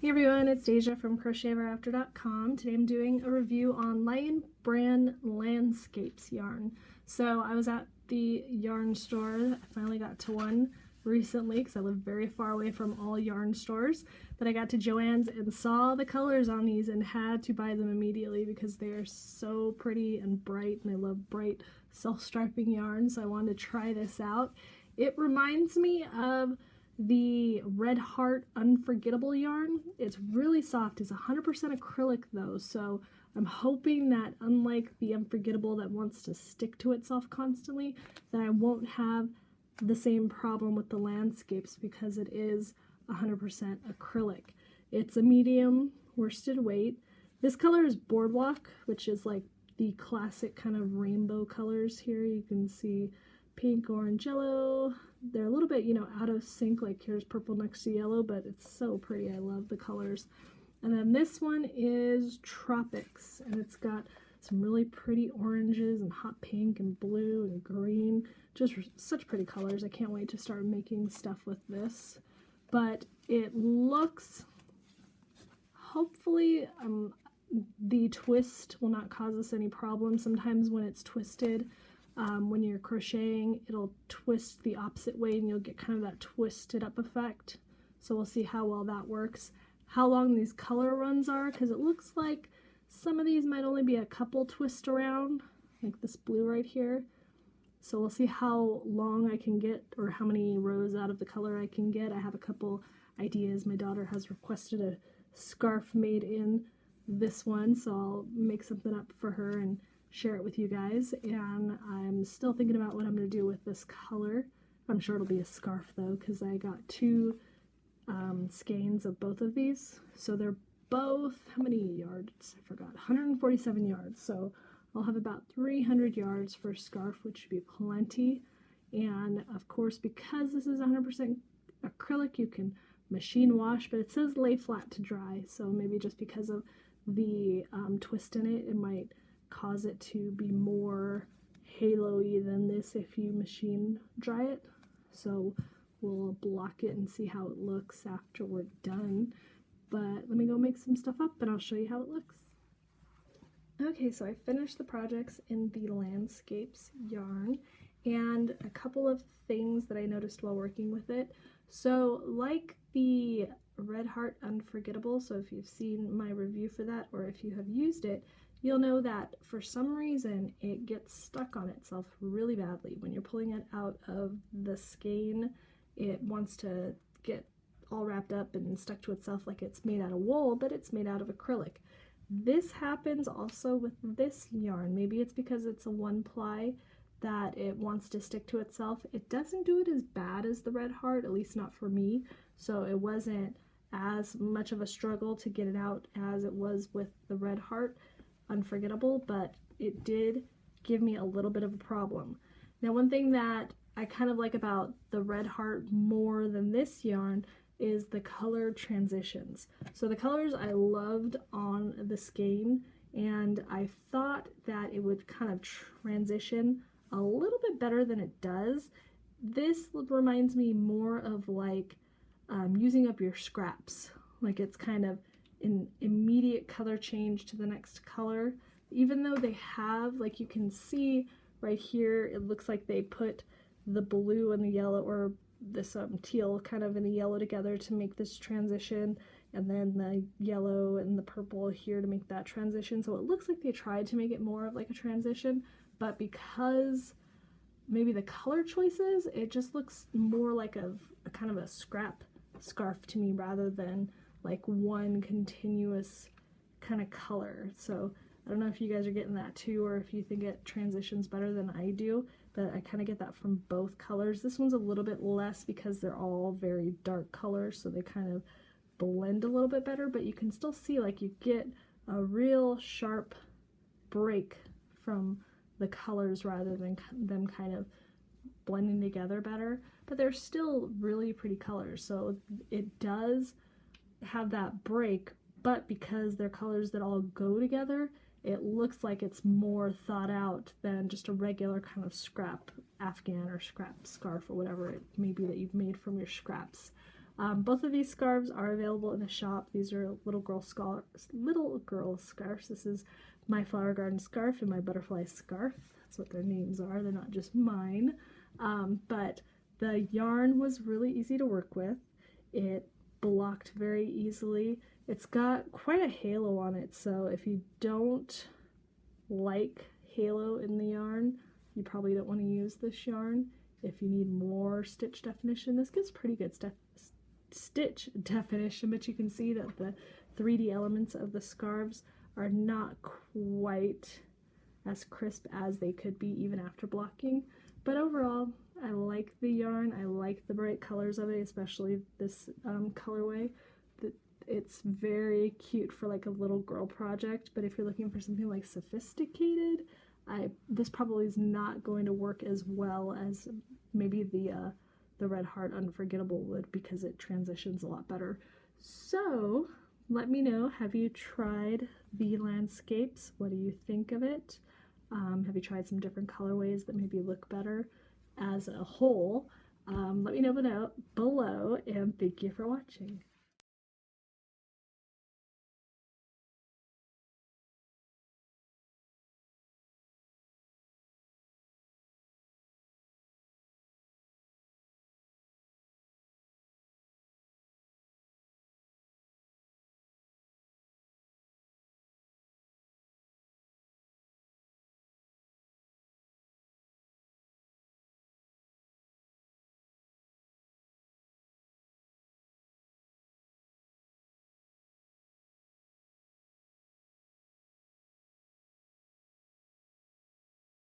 Hey everyone, it's Deja from CrochetEverAfter.com. Today I'm doing a review on Lion Brand Landscapes yarn. So I was at the yarn store. I finally got to one recently because I live very far away from all yarn stores. But I got to Joann's and saw the colors on these and had to buy them immediately because they are so pretty and bright, and I love bright self-striping yarn, so I wanted to try this out. It reminds me of the Red Heart Unforgettable yarn. It's really soft. It's 100% acrylic though, so I'm hoping that unlike the Unforgettable that wants to stick to itself constantly, that I won't have the same problem with the landscapes because it is 100% acrylic. It's a medium worsted weight. This color is Boardwalk, which is like the classic kind of rainbow colors here. You can see pink, orange, yellow. They're a little bit, out of sync, like here's purple next to yellow, but it's so pretty. I love the colors. And then this one is Tropics, and it's got some really pretty oranges and hot pink and blue and green. Just such pretty colors. I can't wait to start making stuff with this. But it looks, hopefully, the twist will not cause us any problems. Sometimes when it's twisted, when you're crocheting, it'll twist the opposite way and you'll get kind of that twisted up effect. So we'll see how well that works. How long these color runs are, because it looks like some of these might only be a couple twist around, like this blue right here. So we'll see how long I can get, or how many rows out of the color I can get. I have a couple ideas. My daughter has requested a scarf made in this one, so I'll make something up for her and share it with you guys. And I'm still thinking about what I'm going to do with this color. I'm sure it'll be a scarf though, because I got two skeins of both of these. So they're both, how many yards? I forgot, 147 yards. So I'll have about 300 yards for a scarf, which should be plenty. And of course, because this is 100% acrylic, you can machine wash, but it says lay flat to dry. So maybe just because of the twist in it, it might cause it to be more halo-y than this if you machine dry it. So we'll block it and see how it looks after we're done. But let me go make some stuff up and I'll show you how it looks. Okay, so I finished the projects in the landscapes yarn, and a couple of things that I noticed while working with it. So like the Red Heart Unforgettable, so if you've seen my review for that or if you have used it, you'll know that for some reason it gets stuck on itself really badly. When you're pulling it out of the skein, it wants to get all wrapped up and stuck to itself like it's made out of wool, but it's made out of acrylic. This happens also with this yarn. Maybe it's because it's a one ply that it wants to stick to itself. It doesn't do it as bad as the Red Heart, at least not for me, so it wasn't as much of a struggle to get it out as it was with the Red Heart Unforgettable, but it did give me a little bit of a problem. Now, one thing that I kind of like about the Red Heart more than this yarn is the color transitions. So the colors I loved on the skein, and I thought that it would kind of transition a little bit better than it does. This reminds me more of like using up your scraps. Like it's kind of an immediate color change to the next color, even though they have, like you can see right here, it looks like they put the blue and the yellow, or this teal kind of in the yellow together to make this transition, and then the yellow and the purple here to make that transition. So it looks like they tried to make it more of like a transition, but because maybe the color choices, it just looks more like a kind of a scrap scarf to me rather than like one continuous kind of color. So I don't know if you guys are getting that too, or if you think it transitions better than I do, but I kind of get that from both colors. This one's a little bit less because they're all very dark colors, so they kind of blend a little bit better, but you can still see like you get a real sharp break from the colors rather than them kind of blending together better, but they're still really pretty colors. So it does have that break, but because they're colors that all go together, it looks like it's more thought out than just a regular kind of scrap Afghan or scrap scarf or whatever it may be that you've made from your scraps. Both of these scarves are available in the shop. These are little girl scarves. This is my flower garden scarf and my butterfly scarf. That's what their names are. They're not just mine. But the yarn was really easy to work with. It blocked very easily. It's got quite a halo on it, so if you don't like halo in the yarn, you probably don't want to use this yarn. If you need more stitch definition, this gives pretty good stitch definition, but you can see that the 3D elements of the scarves are not quite as crisp as they could be even after blocking. But overall, I like the yarn. I like the bright colors of it, especially this colorway. It's very cute for like a little girl project, but if you're looking for something like sophisticated, this probably is not going to work as well as maybe the Red Heart Unforgettable would, because it transitions a lot better. So let me know, have you tried the landscapes? What do you think of it? Have you tried some different colorways that maybe look better as a whole? Let me know below, and thank you for watching.